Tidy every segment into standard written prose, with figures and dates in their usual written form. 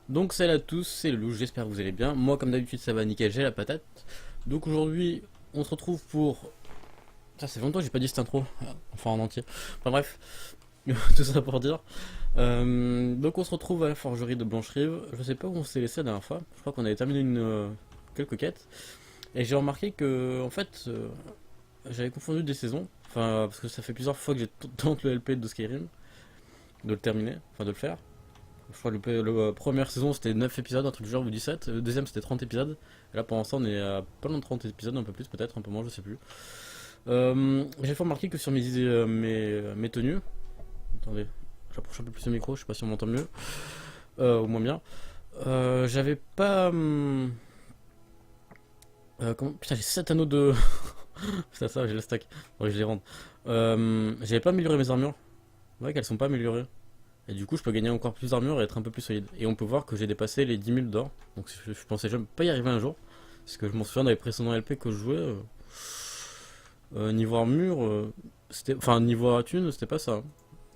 Donc salut à tous, c'est le loup, j'espère que vous allez bien. Moi comme d'habitude ça va nickel, j'ai la patate. Donc aujourd'hui on se retrouve pour... Ça c'est longtemps que j'ai pas dit cette intro, enfin en entier. Enfin bref, tout ça pour dire. Donc on se retrouve à la forgerie de Blancherive. Je sais pas où on s'est laissé la dernière fois, je crois qu'on avait terminé quelques quêtes. Et j'ai remarqué que en fait j'avais confondu des saisons. Enfin parce que ça fait plusieurs fois que j'ai tenté le LP de Skyrim, de le terminer, enfin de le faire. Je crois que la première saison c'était 9 épisodes, un truc du genre, ou 17. Le deuxième c'était 30 épisodes. Et là pour l'instant on est à pas loin de 30 épisodes, un peu plus peut-être, un peu moins, je sais plus. J'ai fait remarquer que sur mes tenues. Attendez, j'approche un peu plus le micro, je sais pas si on m'entend mieux. Au moins bien. J'avais pas. Putain, j'ai 7 anneaux de. Putain, ça, j'ai le stack. Ouais, je les rends. J'avais pas amélioré mes armures. Ouais, qu'elles sont pas améliorées. Et du coup, je peux gagner encore plus d'armure et être un peu plus solide. Et on peut voir que j'ai dépassé les 10 000 d'or. Donc je pensais jamais pas y arriver un jour. Parce que je m'en souviens dans les précédents LP que je jouais. Niveau armure, c'était. Enfin, niveau thune, c'était pas ça.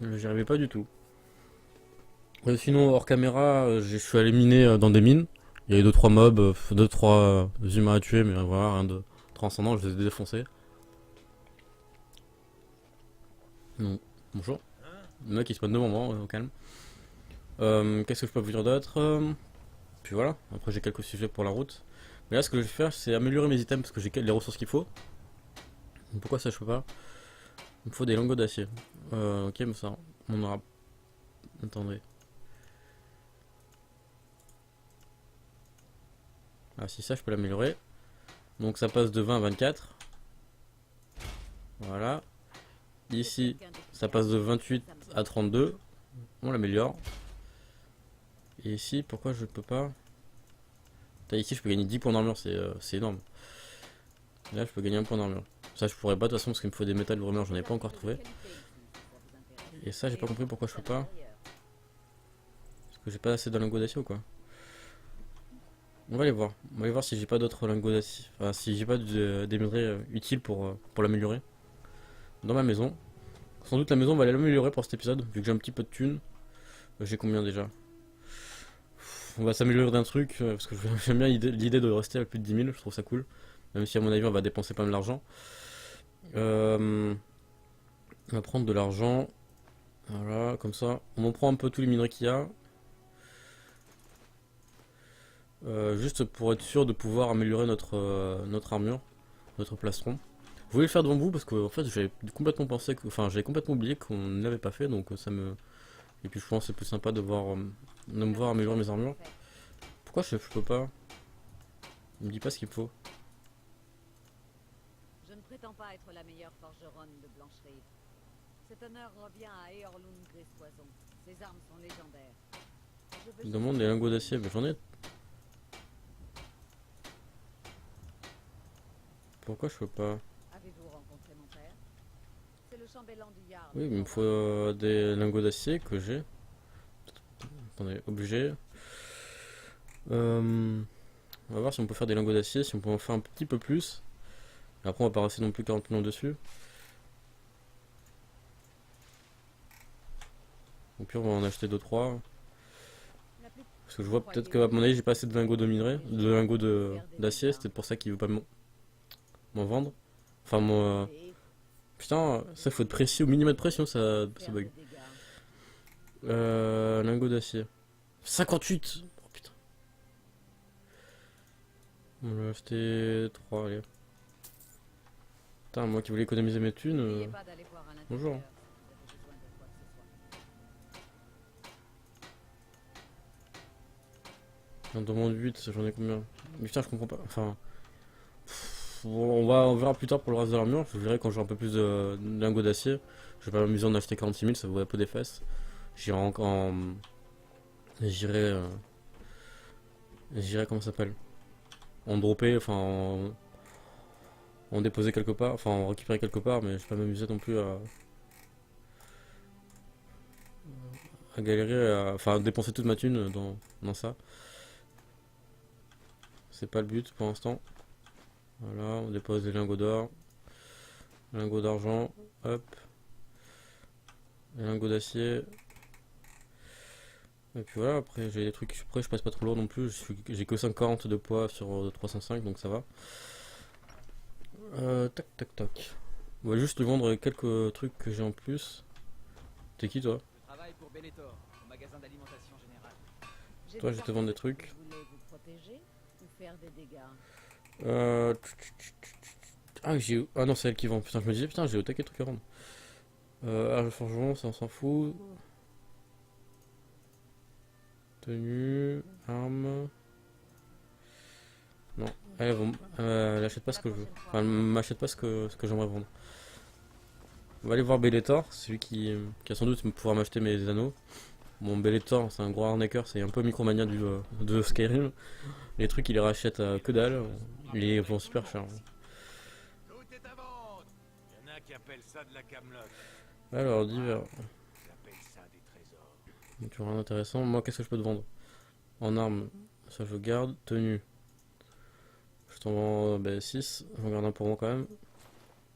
J'y arrivais pas du tout. Sinon, hors caméra, je suis allé miner dans des mines. Il y avait deux trois mobs, deux trois humains à tuer, mais voilà, rien de transcendant, je les ai défoncés. Donc, bonjour. Le mec il se passe devant moi, au calme. Qu'est-ce que je peux vous dire d'autre? Puis voilà, après j'ai quelques sujets pour la route. Mais là ce que je vais faire c'est améliorer mes items parce que j'ai les ressources qu'il faut. Pourquoi ça je peux pas? Il me faut des lingots d'acier. Ok mais ça on aura... Attendez. Ah si ça je peux l'améliorer. Donc ça passe de 20 à 24. Voilà. Ici ça passe de 28 à 32. On l'améliore. Et ici pourquoi je peux pas? Ici je peux gagner 10 points d'armure, c'est énorme. Là je peux gagner un point d'armure. Ça je pourrais pas de toute façon parce qu'il me faut des métal rumeurs, j'en ai pas encore trouvé. Et ça j'ai pas compris pourquoi je peux pas. Parce que j'ai pas assez de lingots d'acier ou quoi. On va aller voir. On va aller voir si j'ai pas d'autres lingots d'acier. Enfin si j'ai pas des minerais utiles pour l'améliorer. Dans ma maison. Sans doute la maison va l'améliorer pour cet épisode, vu que j'ai un petit peu de thunes. J'ai combien déjà? On va s'améliorer d'un truc, parce que j'aime bien l'idée de rester à plus de 10 000, je trouve ça cool. Même si à mon avis on va dépenser pas mal d'argent. On va prendre de l'argent. Voilà, comme ça. On en prend un peu tous les minerais qu'il y a. Juste pour être sûr de pouvoir améliorer notre armure, notre plastron. Vous voulez le faire devant vous parce que en fait j'avais complètement pensé que, enfin j'avais complètement oublié qu'on ne l'avait pas fait donc ça me. Et puis je pense que c'est plus sympa de voir de me voir améliorer mes armures. Pourquoi je peux pas? Il me dit pas ce qu'il me faut. Je ne prétends pas être la meilleure forgeronne de Blancherive. Cet honneur revient à Eorlund Grispoison. Ses armes sont légendaires. Je veux Il me juste demande des lingots d'acier, mais j'en ai. Pourquoi je peux pas? Avez-vous rencontré mon père? C'est le chambellan du Yard. Oui, il me faut des lingots d'acier que j'ai. Attendez, obligé. On va voir si on peut faire des lingots d'acier, si on peut en faire un petit peu plus. Et après on va pas rester non plus 40 millions dessus. Au pire on va en acheter 2-3. Parce que je vois peut-être qu'à mon avis j'ai pas assez de lingots de minerai, de lingots d'acier, c'est peut-être pour ça qu'il veut pas m'en vendre. Enfin moi. Putain, ça faut être précis, au millimètre de pression ça bug. Lingots d'acier. 58. Oh putain. On va acheter 3, allez. Putain, moi qui voulais économiser mes thunes. Bonjour. J'en demande 8, j'en ai combien? Mais putain, je comprends pas. Enfin. On verra plus tard pour le reste de l'armure. Je verrai quand j'aurai un peu plus de lingots d'acier. Je vais pas m'amuser à en acheter 46 000, ça vaut un peu des fesses. J'irai en. J'irai. J'irai, comment ça s'appelle? En dropper, enfin en déposer quelque part, enfin en récupérer quelque part, mais je vais pas m'amuser non plus à galérer, enfin à dépenser toute ma thune dans ça. C'est pas le but pour l'instant. Voilà, on dépose des lingots d'or, lingots d'argent, hop, des lingots d'acier. Et puis voilà, après j'ai des trucs, après je passe pas trop lourd non plus, j'ai que 140 de poids sur 305 donc ça va. Tac tac tac. On va juste lui vendre quelques trucs que j'ai en plus. T'es qui toi? Je travaille pour Bellator, au magasin d'alimentation générale. Toi je vais te vendre des trucs. Vous voulez vous protéger ou faire des dégâts? Euh... Ah, ah non, c'est elle qui vend. Putain, je me disais, putain, j'ai au taquet de trucs à vendre. Arge forgeron, ça on s'en fout. Tenue, arme. Non, elle achète pas ce que je veux. Enfin, elle m'achète pas ce que j'aimerais vendre. On va aller voir Bellator, celui qui a sans doute pouvoir m'acheter mes anneaux. Bon, Bellator, c'est un gros arnaqueur, c'est un peu Micromania de Skyrim. Les trucs, il les rachète à que dalle. Ils les vendent super cher. Tout est à vendre. Y en a qui appellent ça de la camelote. Alors, divers. J'appelle ça des trésors. Tu rien d'intéressant. Moi, qu'est-ce que je peux te vendre? En armes, ça je garde. Tenue. Je t'en vends 6. J'en garde un pour moi quand même.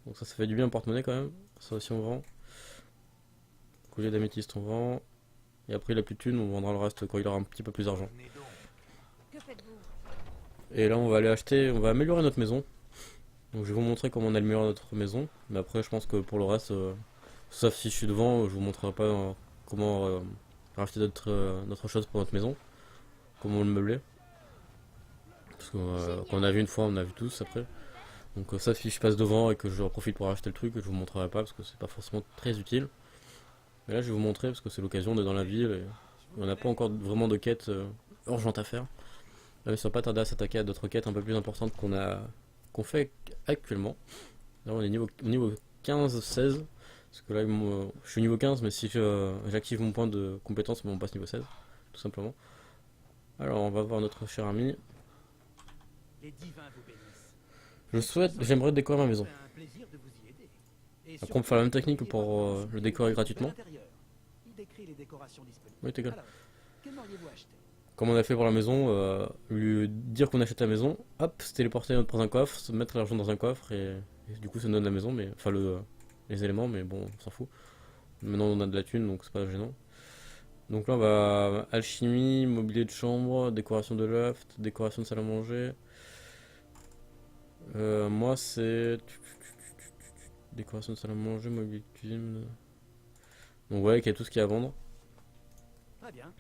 Donc ça fait du bien en porte-monnaie quand même. Ça aussi on vend. Collier d'améthyste on vend. Et après il a plus de thunes, on vendra le reste quand il aura un petit peu plus d'argent. Venez donc. Que faites-vous? Et là on va aller acheter, on va améliorer notre maison. Donc je vais vous montrer comment on améliore notre maison. Mais après je pense que pour le reste, sauf si je suis devant, je vous montrerai pas comment racheter d'autres choses pour notre maison. Comment le meubler. Parce que qu'on a vu une fois, on a vu tous après. Donc ça si je passe devant et que je profite pour acheter le truc, je vous montrerai pas parce que c'est pas forcément très utile. Mais là je vais vous montrer parce que c'est l'occasion, on est dans la ville et on n'a pas encore vraiment de quête urgente à faire. Là ils sont pas tardés à s'attaquer à d'autres quêtes un peu plus importantes qu'on fait actuellement. Là on est au niveau 15-16. Parce que là je suis niveau 15 mais si j'active mon point de compétence on passe niveau 16. Tout simplement. Alors on va voir notre cher ami. Les divins vous J'aimerais décorer ma maison. C'est un plaisir de vous y aider. Et Après on surtout, peut faire la même technique n'oubliez pour pas de mentionner le décorer les gratuitement. de l'intérieur. Il décrit les décorations disponibles. Oui t'es gueule. Alors, que m'auriez-vous acheté? Comme on a fait pour la maison, lui dire qu'on achète la maison, hop, se téléporter dans un coffre, se mettre l'argent dans un coffre et du coup ça nous donne la maison, mais enfin les éléments, mais bon, on s'en fout. Maintenant on a de la thune donc c'est pas gênant. Donc là on va alchimie, mobilier de chambre, décoration de loft, décoration de salle à manger. Moi c'est décoration de salle à manger, mobilier de cuisine. Donc ouais, il y a tout ce qu'il y a à vendre. Très bien.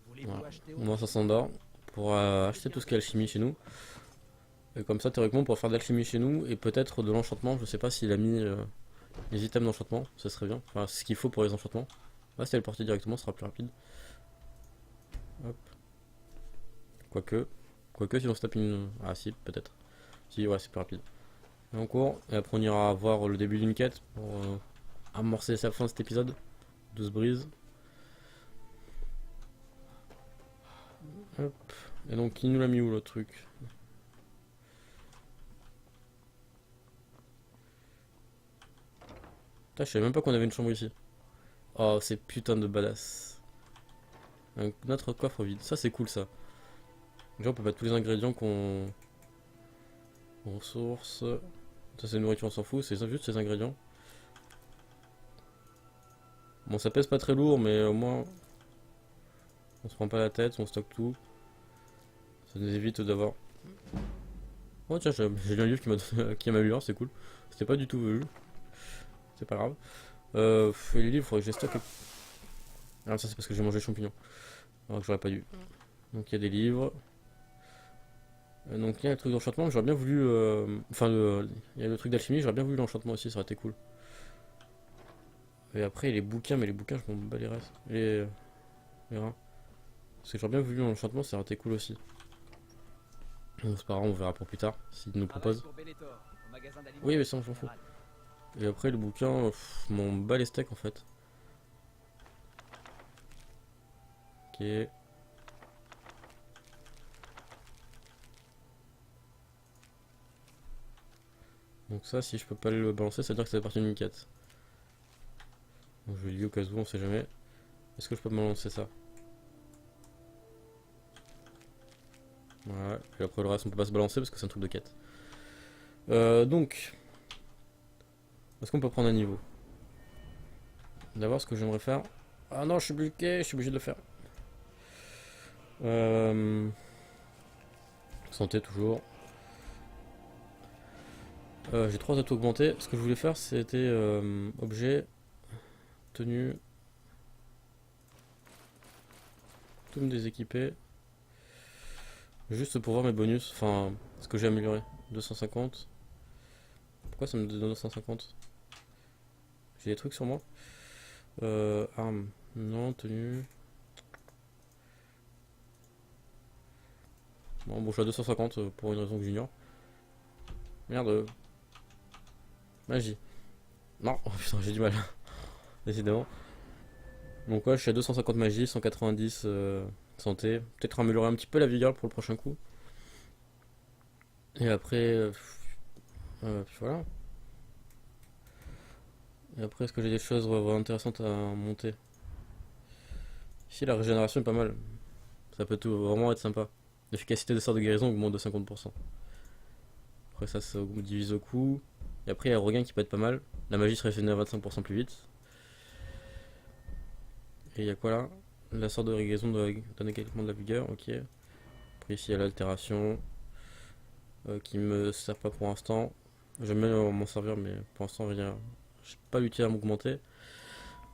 Voulez-vous Voilà. acheter Moi autre ça chose? s'endort pour acheter tout ce qui est alchimie chez nous. Et comme ça théoriquement pour faire de l'alchimie chez nous et peut-être de l'enchantement, je sais pas s'il a mis les items d'enchantement, ça serait bien. Enfin c'est ce qu'il faut pour les enchantements. On va se téléporter directement, ce sera plus rapide. Hop. Quoique si on se tape une. Ah si peut-être. Si ouais c'est plus rapide. Et on court, et après on ira voir le début d'une quête pour amorcer sa fin de cet épisode. 12 brises. Hop. Et donc il nous l'a mis où le truc? Putain, je savais même pas qu'on avait une chambre ici. Oh c'est putain de badass. Notre coffre vide, ça c'est cool ça. Déjà on peut mettre tous les ingrédients qu'on... Ressources... Ça c'est nourriture on s'en fout, c'est juste ces ingrédients. Bon ça pèse pas très lourd mais au moins... On se prend pas la tête, on stocke tout. Ça nous évite d'avoir... Oh tiens, j'ai lu un livre qui m'améliore, c'est cool. C'était pas du tout vu. C'est pas grave. Les livres, faudrait que je les stocke. Ah ça c'est parce que j'ai mangé le champignon. Alors que j'aurais pas dû. Donc il y a des livres. Donc il y a le truc d'enchantement, j'aurais bien voulu... Enfin, il y a le truc d'alchimie, j'aurais bien voulu l'enchantement aussi, ça aurait été cool. Et après les bouquins, mais les bouquins je m'en bats les restes. Les reins. Parce que j'aurais bien voulu l'enchantement, ça aurait été cool aussi. Bon, c'est pas grave, on verra pour plus tard, s'il nous propose. Pour Bellator, au magasin Oui mais ça on s'en fout. Et après le bouquin, m'en bats les steaks en fait. Ok. Donc ça, si je peux pas le balancer, ça veut dire que ça fait partie d'une quête. Donc je vais le lier au cas où, on sait jamais. Est-ce que je peux me lancer ça? Voilà, et après le reste on peut pas se balancer parce que c'est un truc de quête. Donc, est-ce qu'on peut prendre un niveau? D'abord ce que j'aimerais faire... Ah non, je suis bloqué, je suis obligé de le faire. Santé toujours. J'ai 3 atouts augmentés. Ce que je voulais faire, c'était objet, tenue, tout me déséquiper. Juste pour voir mes bonus, enfin, ce que j'ai amélioré. 250. Pourquoi ça me donne 250? J'ai des trucs sur moi. Arme, non, tenue. Bon, je suis à 250 pour une raison que j'ignore. Merde. Magie. Non, oh putain, j'ai du mal. Décidément. Donc ouais, je suis à 250 magie, 190 santé. Peut-être améliorer un petit peu la vigueur pour le prochain coup. Et après... puis voilà. Et après, est-ce que j'ai des choses vraiment intéressantes à monter? Ici, la régénération est pas mal. Ça peut tout vraiment être sympa. L'efficacité des sorts de guérison augmente de 50%. Après ça, ça divise au coup. Et après, il y a le regain qui peut être pas mal. La magie se régénère 25% plus vite. Et il y a quoi là? La sorte de guérison donne également de la vigueur, ok. Après ici, il y a l'altération. Qui me sert pas pour l'instant. J'aime bien m'en servir, mais pour l'instant, rien. Je sais pas l'utile à m'augmenter.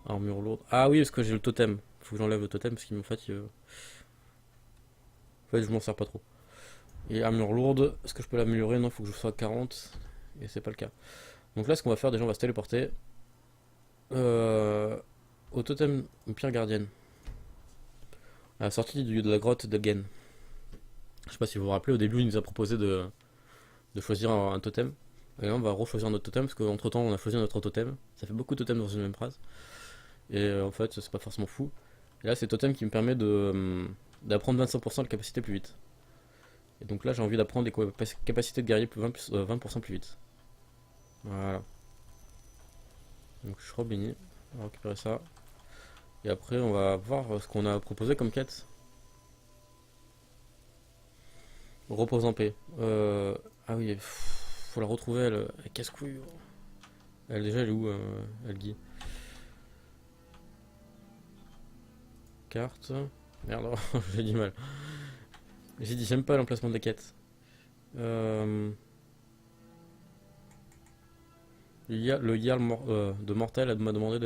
Armure lourde. Ah oui, parce que j'ai le totem. Faut que j'enlève le totem parce qu'il me fatigue. En fait, je m'en sers pas trop. Et armure lourde, est-ce que je peux l'améliorer? Non, il faut que je sois à 40. Et c'est pas le cas. Donc là, ce qu'on va faire, déjà, on va se téléporter. Au totem pierre gardienne. À la sortie de la grotte d'Elgen. Je sais pas si vous vous rappelez, au début, il nous a proposé de choisir un totem. Et là, on va rechoisir notre totem, parce qu'entre temps, on a choisi notre totem. Ça fait beaucoup de totems dans une même phrase. Et en fait, c'est pas forcément fou. Et là, c'est le totem qui me permet d'apprendre 25% de capacité plus vite. Et donc là, j'ai envie d'apprendre des capacités de guerrier 20% plus vite. Voilà. Donc je rebénis. On va récupérer ça. Et après, on va voir ce qu'on a proposé comme quête. Repose en paix. Ah oui, faut la retrouver, elle casse-couille. Elle, déjà, elle est où, elle Guy? Carte. Merde, j'ai du mal. J'ai dit, j'aime pas l'emplacement des quêtes. Il y a le Jarl de Mortel m'a demandé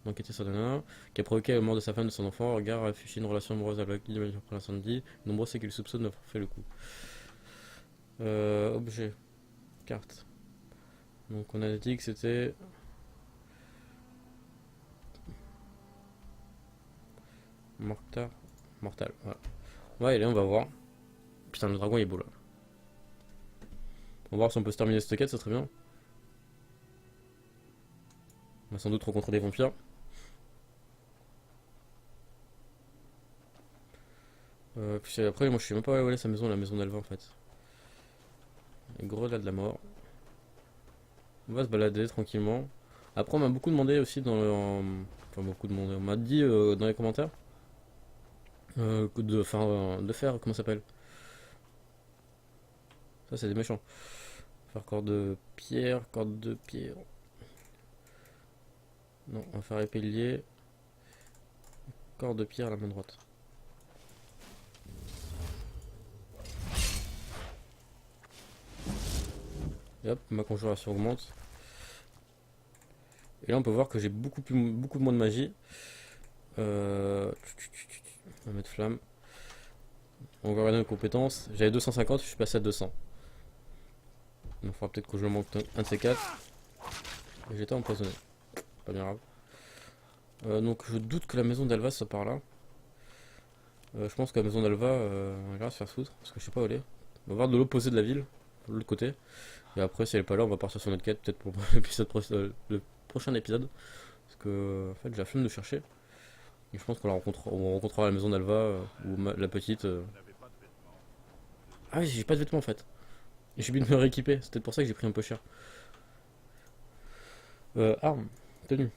d'enquêter sur Dana, qui a provoqué la mort de sa femme et de son enfant. Regard a affiché une relation amoureuse avec Guy de manière pour l'incendie. Nombreux c'est qu'il soupçonne d'avoir fait le coup. Objet. Carte. Donc on a dit que c'était... Mortal. Mortal, voilà. Ouais, allez, on va voir. Putain, le dragon il est beau là. On va voir si on peut se terminer cette quête, ça serait bien. On va sans doute rencontrer des vampires. Puis après, moi je sais même pas où est sa maison, la maison d'Alva en fait. Les gros là de la mort. On va se balader tranquillement. Après, on m'a beaucoup demandé aussi dans le. Enfin, beaucoup demandé. On m'a dit dans les commentaires de faire. Comment ça s'appelle? Ça, c'est des méchants. Faire corde de pierre, corde de pierre. Non, on va faire épée liée. Corde de pierre à la main droite. Et hop, ma conjuration augmente. Et là on peut voir que j'ai beaucoup moins de magie. On va mettre flamme. On va regarder nos compétences. J'avais 250, je suis passé à 200. Il faudra peut-être que je manque un de ces quatre. Et j'étais empoisonné. Pas bien grave. Donc je doute que la maison d'Alva soit par là. Je pense que la maison d'Alva, elle va se faire foutre. Parce que je sais pas où elle est. On va voir de l'opposé de la ville. De l'autre côté. Et après si elle est pas là, on va partir sur notre quête. Peut-être pour le prochain épisode. Parce que en fait j'ai la flemme de chercher. Et je pense qu'on rencontrera la maison d'Alva ou la petite. Ah oui, j'ai pas de vêtements en fait. Et j'ai oublié de me rééquiper, c'est peut-être pour ça que j'ai pris un peu cher. Arme, tenue.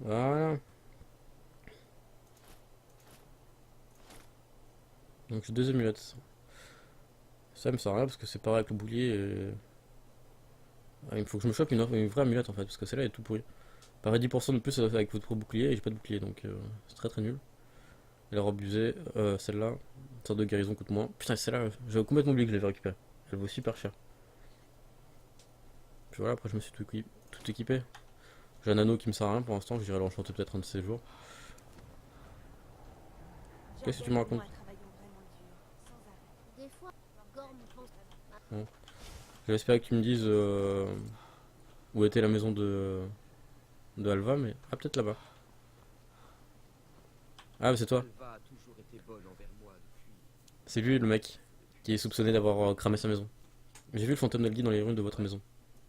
Voilà. Donc j'ai deux amulettes. Ça me sert à rien parce que c'est pareil avec le bouclier. Ah, il faut que je me chope une vraie amulette en fait, parce que celle-là est tout pourrie. Pareil 10% de plus avec votre bouclier et j'ai pas de bouclier donc c'est très très nul. Elle a abusé. Celle-là, sorte de guérison coûte moins. Putain, celle-là, j'avais complètement oublié que je l'avais récupérée. Elle vaut super cher. Puis voilà, après je me suis tout équipé. J'ai un anneau qui me sert à rien pour l'instant, j'irai l'enchanter peut-être un de ces jours. Qu'est-ce que tu me racontes? Des fois, Gorm pense Bon. J'espère que tu me dises où était la maison de Alva, mais... Ah, peut-être là-bas. Ah, mais c'est toi. Alva a toujours été bonne envers moi depuis. C'est lui le mec qui est soupçonné d'avoir cramé sa maison. J'ai vu le fantôme d'Algi dans les ruines de votre maison.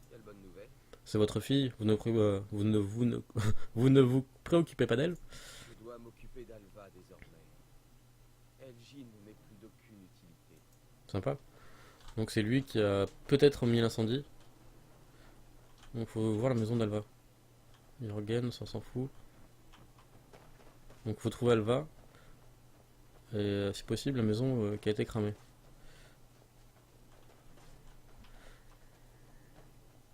Quelle bonne nouvelle. C'est votre fille, vous ne vous préoccupez pas d'elle? Je dois m'occuper d'Alva désormais. Elgin ne m'est plus d'aucune utilité. Sympa. Donc c'est lui qui a peut-être mis l'incendie. Donc faut voir la maison d'Alva. Jürgen, ça s'en fout. Donc faut trouver Alva. Et si possible la maison qui a été cramée.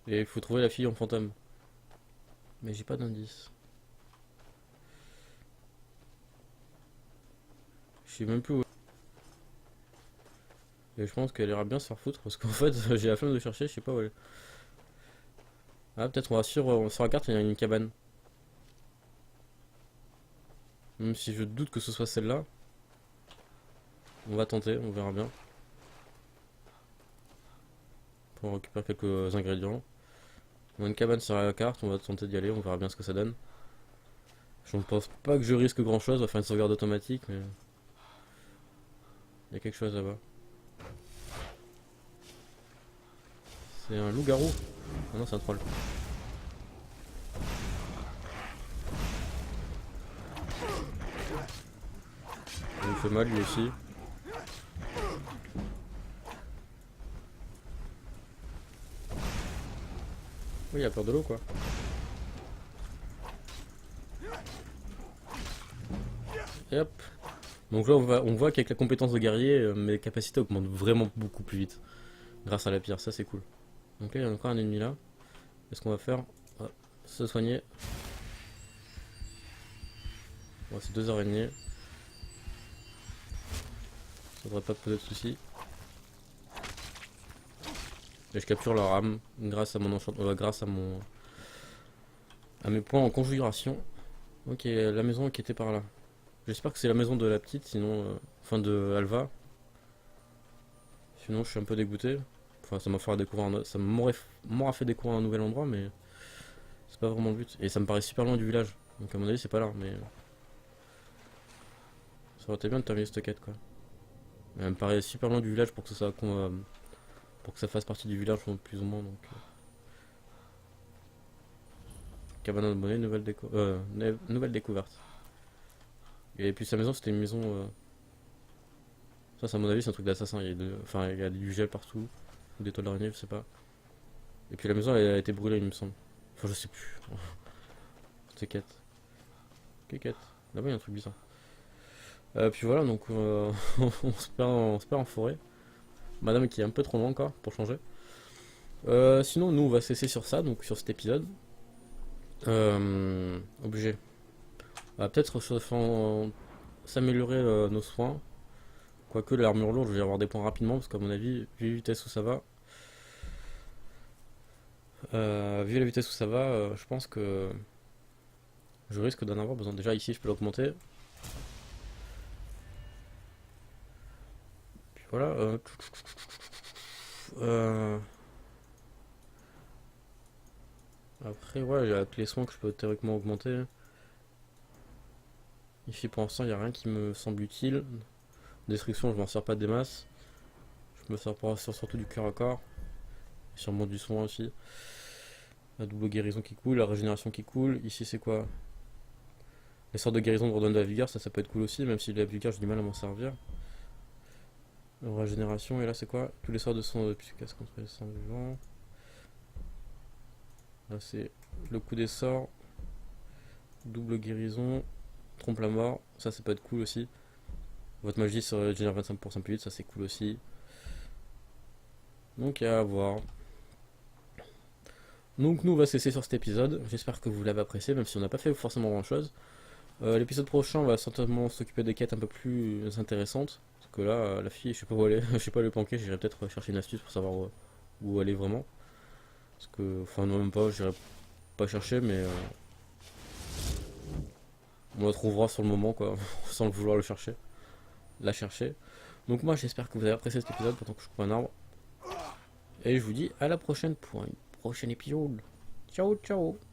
Et il faut trouver la fille en fantôme. Mais j'ai pas d'indice. Je sais même plus où. Et je pense qu'elle ira bien se faire foutre parce qu'en fait j'ai la flemme de chercher, je sais pas où elle est. Ah, peut-être on va sur la carte, il y a une cabane. Même si je doute que ce soit celle-là. On va tenter, on verra bien. Pour récupérer quelques ingrédients. On a une cabane sur la carte, on va tenter d'y aller, on verra bien ce que ça donne. Je ne pense pas que je risque grand chose, on va faire une sauvegarde automatique, mais... Il y a quelque chose là-bas. C'est un loup-garou. Ah non, c'est un troll. Il me fait mal lui aussi. Oui, il a peur de l'eau quoi. Et hop. Donc là on voit qu'avec la compétence de guerrier, mes capacités augmentent vraiment beaucoup plus vite. Grâce à la pierre, ça c'est cool. Donc là il y a encore un ennemi là. Qu'est-ce qu'on va faire? Se soigner. Bon, c'est 2 araignées. Ça devrait pas poser de soucis. Et je capture leur âme grâce à mon enchantement, grâce à mes points en conjuration. Ok, la maison qui était par là. J'espère que c'est la maison de la petite, sinon, enfin de Alva. Sinon, je suis un peu dégoûté. Enfin, ça m'a fait découvrir, ça m'aura fait découvrir un nouvel endroit, mais c'est pas vraiment le but. Et ça me paraît super loin du village. Donc à mon avis, c'est pas là, mais ça aurait été bien de terminer cette quête, quoi. Mais elle me paraît super loin du village pour que ça fasse partie du village plus ou moins. Donc cabane de monnaie, nouvelle découverte. Et puis sa maison, c'était une maison. Ça, à mon avis, c'est un truc d'assassin. Il y a du gel partout, ou des toiles d'araignée, je sais pas. Et puis la maison, elle a été brûlée, il me semble. Enfin, je sais plus. C'est quête. Quelle quête? Là-bas, il y a un truc bizarre. Puis voilà, donc on se perd en forêt. Madame qui est un peu trop loin encore pour changer. Sinon, nous, on va cesser sur ça, donc sur cet épisode. Obligé. On va peut-être s'améliorer nos soins. Quoique l'armure lourde, je vais avoir des points rapidement, parce qu'à mon avis, vu la vitesse où ça va, je pense que je risque d'en avoir besoin. Déjà ici, je peux l'augmenter. Puis voilà. Après, ouais, il y a les soins que je peux théoriquement augmenter. Ici, pour l'instant, il n'y a rien qui me semble utile. Destruction, je m'en sers pas des masses. Je me sers pour surtout du cœur à corps. Et sûrement du soin aussi. La double guérison qui coule, la régénération qui coule. Ici, c'est quoi? Les sorts de guérison de redonnent de la vigueur, ça peut être cool aussi, même si la vigueur, j'ai du mal à m'en servir. Régénération, et là, c'est quoi? Tous les sorts de sang efficaces contre les sangs vivants. Là, c'est le coup des sorts. Double guérison. Trompe la mort, ça peut être cool aussi. Votre magie se régénère 25% plus vite, ça c'est cool aussi. Donc à voir. Donc nous on va cesser sur cet épisode. J'espère que vous l'avez apprécié, même si on n'a pas fait forcément grand chose. L'épisode prochain, on va certainement s'occuper des quêtes un peu plus intéressantes. Parce que là, la fille, je sais pas où elle est, je sais pas où elle est planquée, j'irai peut-être chercher une astuce pour savoir où elle est vraiment. Parce que, enfin, non, même pas, j'irai pas chercher, mais on la trouvera sur le moment, quoi, sans le vouloir le chercher. La chercher. Donc, moi, j'espère que vous avez apprécié cet épisode pendant que je coupe un arbre. Et je vous dis à la prochaine pour un prochain épisode. Ciao, ciao!